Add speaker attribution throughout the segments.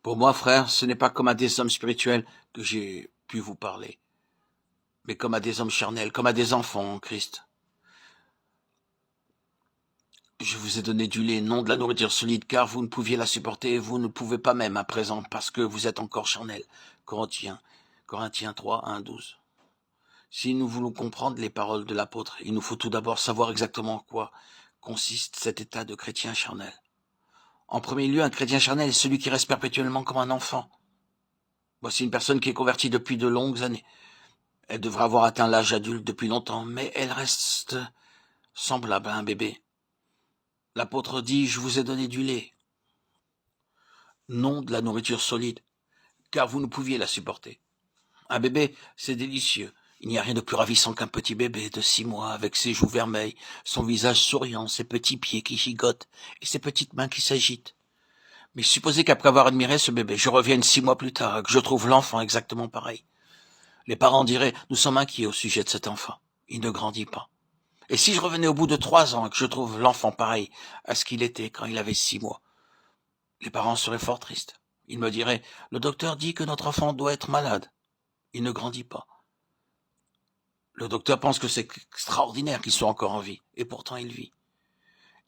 Speaker 1: Pour moi, frère, ce n'est pas comme à des hommes spirituels que j'ai pu vous parler, mais comme à des hommes charnels, comme à des enfants en Christ. Je vous ai donné du lait, non de la nourriture solide, car vous ne pouviez la supporter, et vous ne pouvez pas même à présent, parce que vous êtes encore charnel. Corinthiens 3, 1, 12. Si nous voulons comprendre les paroles de l'apôtre, il nous faut tout d'abord savoir exactement en quoi consiste cet état de chrétien charnel. En premier lieu, un chrétien charnel est celui qui reste perpétuellement comme un enfant. Voici une personne qui est convertie depuis de longues années. Elle devrait avoir atteint l'âge adulte depuis longtemps, mais elle reste semblable à un bébé. L'apôtre dit, je vous ai donné du lait, non de la nourriture solide, car vous ne pouviez la supporter. Un bébé, c'est délicieux. Il n'y a rien de plus ravissant qu'un petit bébé de 6 mois avec ses joues vermeilles, son visage souriant, ses petits pieds qui gigotent et ses petites mains qui s'agitent. Mais supposez qu'après avoir admiré ce bébé, je revienne 6 mois plus tard et que je trouve l'enfant exactement pareil. Les parents diraient, nous sommes inquiets au sujet de cet enfant. Il ne grandit pas. Et si je revenais au bout de 3 ans et que je trouve l'enfant pareil à ce qu'il était quand il avait 6 mois, les parents seraient fort tristes. Ils me diraient, le docteur dit que notre enfant doit être malade. Il ne grandit pas. Le docteur pense que c'est extraordinaire qu'il soit encore en vie, et pourtant il vit.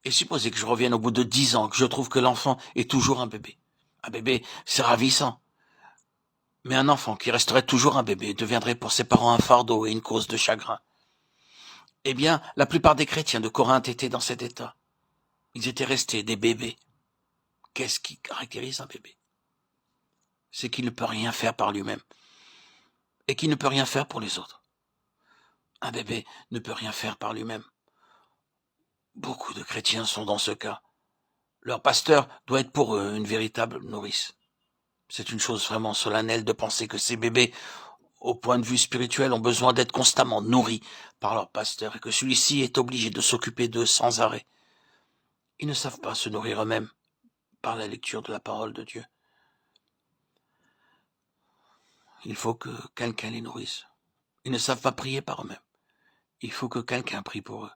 Speaker 1: Et supposez que je revienne au bout de 10 ans, que je trouve que l'enfant est toujours un bébé. Un bébé, c'est ravissant. Mais un enfant qui resterait toujours un bébé deviendrait pour ses parents un fardeau et une cause de chagrin. Eh bien, la plupart des chrétiens de Corinthe étaient dans cet état. Ils étaient restés des bébés. Qu'est-ce qui caractérise un bébé? C'est qu'il ne peut rien faire par lui-même et qu'il ne peut rien faire pour les autres. Un bébé ne peut rien faire par lui-même. Beaucoup de chrétiens sont dans ce cas. Leur pasteur doit être pour eux une véritable nourrice. C'est une chose vraiment solennelle de penser que ces bébés, au point de vue spirituel, ont besoin d'être constamment nourris par leur pasteur et que celui-ci est obligé de s'occuper d'eux sans arrêt. Ils ne savent pas se nourrir eux-mêmes par la lecture de la parole de Dieu. Il faut que quelqu'un les nourrisse. Ils ne savent pas prier par eux-mêmes. Il faut que quelqu'un prie pour eux.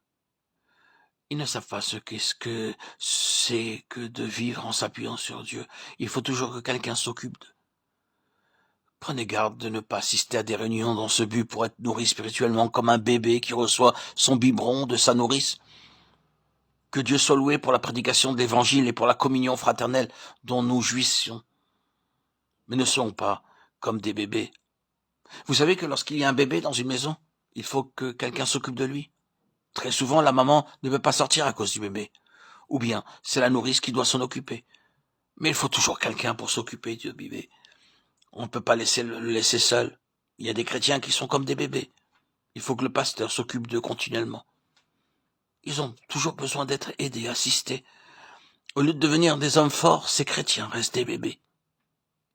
Speaker 1: Ils ne savent pas ce que c'est que de vivre en s'appuyant sur Dieu. Il faut toujours que quelqu'un s'occupe d'eux. Prenez garde de ne pas assister à des réunions dans ce but pour être nourri spirituellement comme un bébé qui reçoit son biberon de sa nourrice. Que Dieu soit loué pour la prédication de l'évangile et pour la communion fraternelle dont nous jouissions. Mais ne soyons pas comme des bébés. Vous savez que lorsqu'il y a un bébé dans une maison, il faut que quelqu'un s'occupe de lui. Très souvent, la maman ne peut pas sortir à cause du bébé. Ou bien, c'est la nourrice qui doit s'en occuper. Mais il faut toujours quelqu'un pour s'occuper du bébé. On ne peut pas le laisser seul. Il y a des chrétiens qui sont comme des bébés. Il faut que le pasteur s'occupe d'eux continuellement. Ils ont toujours besoin d'être aidés, assistés. Au lieu de devenir des hommes forts, ces chrétiens restent des bébés.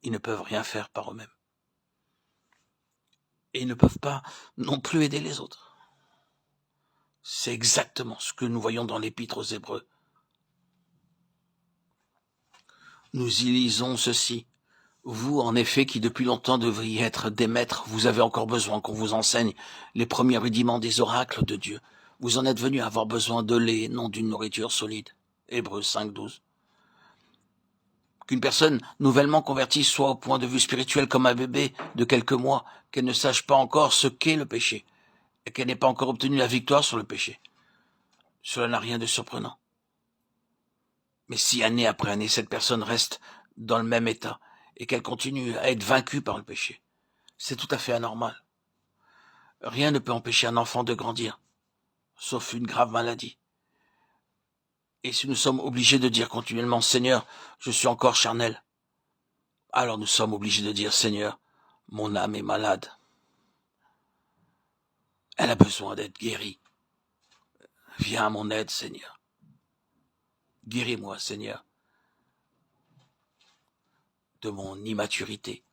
Speaker 1: Ils ne peuvent rien faire par eux-mêmes. Et ils ne peuvent pas non plus aider les autres. C'est exactement ce que nous voyons dans l'Épître aux Hébreux. Nous y lisons ceci. Vous, en effet, qui depuis longtemps devriez être des maîtres, vous avez encore besoin qu'on vous enseigne les premiers rudiments des oracles de Dieu. Vous en êtes venus à avoir besoin de lait, non d'une nourriture solide. Hébreux 5, 12. Qu'une personne nouvellement convertie soit au point de vue spirituel comme un bébé de quelques mois, qu'elle ne sache pas encore ce qu'est le péché, et qu'elle n'ait pas encore obtenu la victoire sur le péché. Cela n'a rien de surprenant. Mais si année après année, cette personne reste dans le même état, et qu'elle continue à être vaincue par le péché, c'est tout à fait anormal. Rien ne peut empêcher un enfant de grandir, sauf une grave maladie. Et si nous sommes obligés de dire continuellement, Seigneur, je suis encore charnel, alors nous sommes obligés de dire, Seigneur, mon âme est malade. Elle a besoin d'être guérie. Viens à mon aide, Seigneur. Guéris-moi, Seigneur, de mon immaturité.